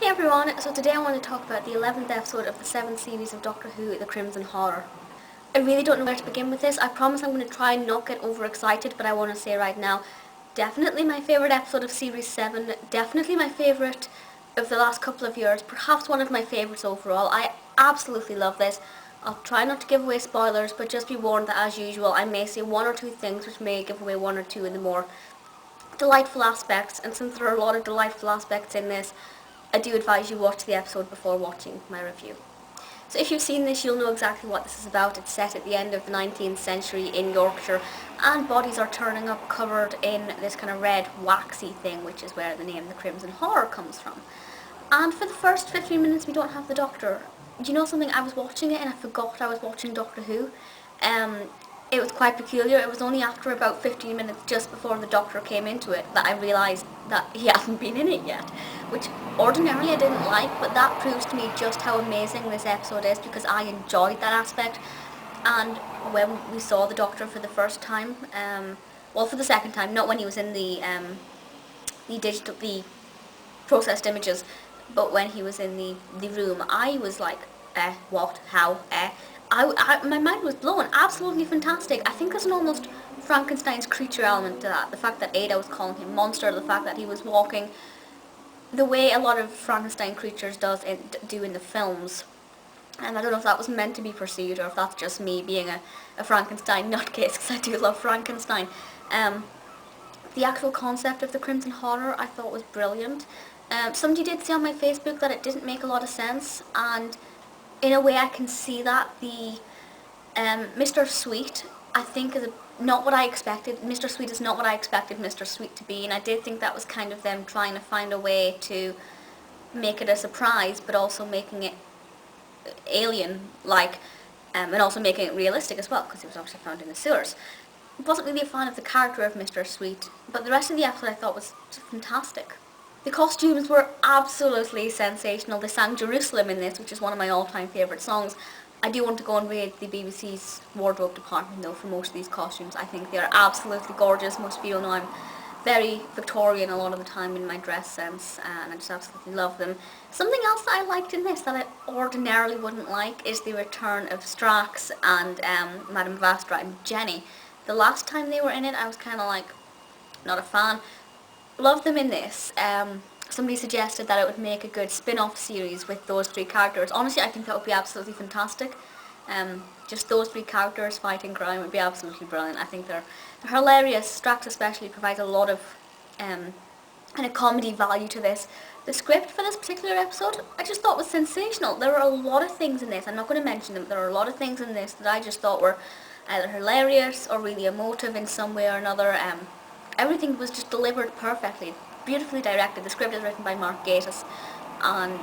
Hey everyone, so today I want to talk about the 11th episode of the 7th series of Doctor Who, The Crimson Horror. I really don't know where to begin with this. I promise I'm going to try and not get overexcited, but I want to say right now, definitely my favourite episode of Series 7, definitely my favourite of the last couple of years, perhaps one of my favourites overall. I absolutely love this. I'll try not to give away spoilers, but just be warned that as usual I may say one or two things which may give away one or two of the more delightful aspects, and since there are a lot of delightful aspects in this, I do advise you watch the episode before watching my review. So if you've seen this, you'll know exactly what this is about. It's set at the end of the 19th century in Yorkshire, and bodies are turning up covered in this kind of red waxy thing, which is where the name The Crimson Horror comes from. And for the first 15 minutes we don't have the Doctor. Do you know something? I was watching it and I forgot I was watching Doctor Who. It was quite peculiar. It was only after about 15 minutes, just before the Doctor came into it, that I realised that he hadn't been in it yet, which ordinarily I didn't like, but that proves to me just how amazing this episode is, because I enjoyed that aspect. And when we saw the Doctor for the first time, for the second time, not when he was in the processed images, but when he was in the room, I was like, what, how, my mind was blown. Absolutely fantastic. I think there's an almost Frankenstein's creature element to that. The fact that Ada was calling him monster, the fact that he was walking the way a lot of Frankenstein creatures do in the films. And I don't know if that was meant to be perceived or if that's just me being a Frankenstein nutcase, because I do love Frankenstein. The actual concept of the Crimson Horror I thought was brilliant. Somebody did say on my Facebook that it didn't make a lot of sense, and in a way I can see that. The Mr. Sweet, I think, is not what I expected. Mr. Sweet is not what I expected Mr. Sweet to be, and I did think that was kind of them trying to find a way to make it a surprise, but also making it alien-like, and also making it realistic as well, because he was obviously found in the sewers. I wasn't really a fan of the character of Mr. Sweet, but the rest of the episode I thought was fantastic. The costumes were absolutely sensational. They sang Jerusalem in this, which is one of my all-time favourite songs. I do want to go and raid the BBC's wardrobe department though for most of these costumes. I think they are absolutely gorgeous. Most of you know I'm very Victorian a lot of the time in my dress sense, and I just absolutely love them. Something else that I liked in this that I ordinarily wouldn't like is the return of Strax and Madame Vastra and Jenny. The last time they were in it I was kind of like, not a fan. Love them in this. Somebody suggested that it would make a good spin-off series with those three characters. Honestly, I think that would be absolutely fantastic. Just those three characters fighting crime would be absolutely brilliant. I think they're hilarious. Strax especially provides a lot of kind of comedy value to this. The script for this particular episode I just thought was sensational. There were a lot of things in this, I'm not going to mention them, there are a lot of things in this that I just thought were either hilarious or really emotive in some way or another. Everything was just delivered perfectly, beautifully directed. The script is written by Mark Gatiss, and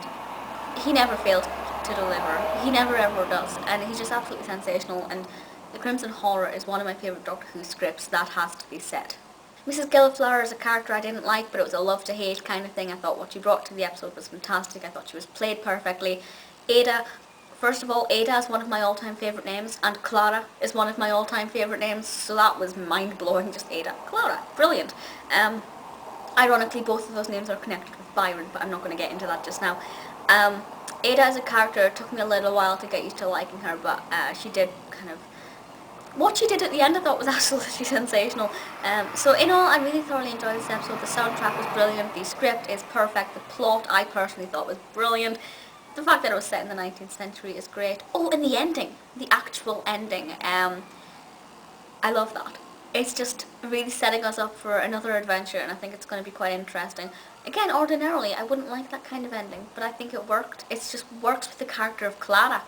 he never failed to deliver. He never ever does, and he's just absolutely sensational. And The Crimson Horror is one of my favourite Doctor Who scripts, that has to be said. Mrs. Gilliflower is a character I didn't like, but it was a love to hate kind of thing. I thought what she brought to the episode was fantastic. I thought she was played perfectly. Ada, first of all, Ada is one of my all-time favourite names, and Clara is one of my all-time favourite names, so that was mind-blowing, just Ada. Clara, brilliant. Ironically, both of those names are connected with Byron, but I'm not going to get into that just now. Ada as a character, it took me a little while to get used to liking her, but she did kind of... What she did at the end I thought was absolutely sensational. So in all, I really thoroughly enjoyed this episode. The soundtrack was brilliant, the script is perfect, the plot I personally thought was brilliant. The fact that it was set in the 19th century is great. Oh, and the ending, the actual ending, I love that. It's just really setting us up for another adventure, and I think it's going to be quite interesting. Again, ordinarily, I wouldn't like that kind of ending, but I think it worked. It just works with the character of Clara.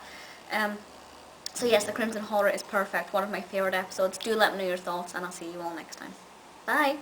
So yes, The Crimson Horror is perfect, one of my favourite episodes. Do let me know your thoughts, and I'll see you all next time. Bye!